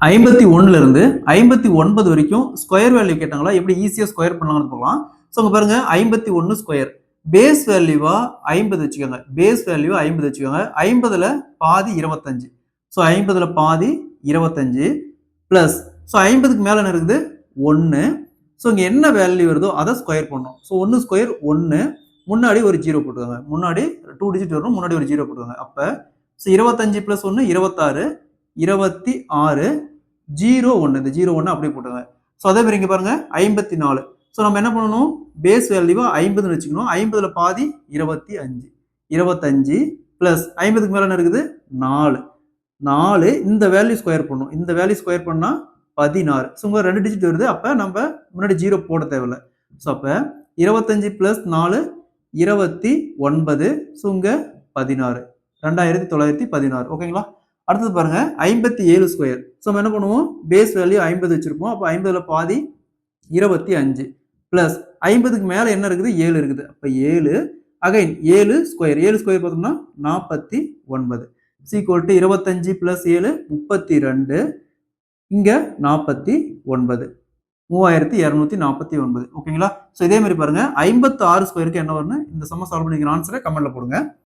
51 இருந்து 59 வரைக்கும் square value கேட்டாங்களா எப்படி ஈஸியா ஸ்கொயர் பண்ணலாம்னு பார்க்கலாம். ஸோ இங்க பாருங்க 51 ஸ்கொயர் பேஸ் வேல்யூவா 50 வச்சுக்கோங்க. பேஸ் வேல்யூ 50 வச்சுக்கோங்க. 50ல பாதி 25. ஸோ 50ல பாதி 25 பிளஸ் ஸோ 50க்கு மேல என்ன இருக்குது 1. ஸோ இங்க என்ன வேல்யூ வருதோ அதை ஸ்கொயர் பண்ணணும். ஸோ 1 ஸ்கொயர் 1 முன்னாடி ஒரு 0 போட்டுக்கோங்க. முன்னாடி 2 டிஜிட் வரும், முன்னாடி ஒரு 0 போட்டுக்கோங்க. அப்ப ஸோ 25 பிளஸ் 1 26 26 0 1 இந்த 0 1 அப்படியே போட்டுங்க. ஸோ அதே மாதிரி இங்க பாருங்க 54. ஸோ நம்ம என்ன பண்ணணும் பேஸ் வேல்யூவா 50ன்னு வச்சுக்கணும். 50ல பாதி 25 25 பிளஸ் 50க்கு மேல என்ன இருக்குது 4 4 இந்த வேல்யூ ஸ்கொயர் பண்ணணும். இந்த வேல்யூ ஸ்கொயர் பண்ணா 16. ஸோ உங்க 2 டிஜிட் வருது. அப்ப நம்ம முன்னாடி 0 போட தேவையில்லை. ஸோ அப்ப 25 பிளஸ் 4 29. ஸோ இங்க 16 2916. ஓகேங்களா? அடுத்தது பாருங்க 57 ஸ்கொயர். ஸோ நம்ம என்ன பண்ணுவோம் பேஸ் வேல்யூ 50 வச்சிருப்போம். அப்போ 50ல பாதி 25 பிளஸ் 50க்கு மேல என்ன இருக்குது 7 இருக்குது. அப்ப 7 அகைன் 7 ஸ்கொயர் பார்த்தோம்னா 49 ஈக்குவல் டு 25 பிளஸ் 7 32 இங்க 49 3249. ஓகேங்களா? ஸோ இதே மாதிரி பாருங்க 56 ஸ்கொயருக்கு என்ன வரும்னு இந்த சம்ம சால்வ் பண்ணிக்கிற ஆன்சரை கமெண்ட்ல போடுங்க.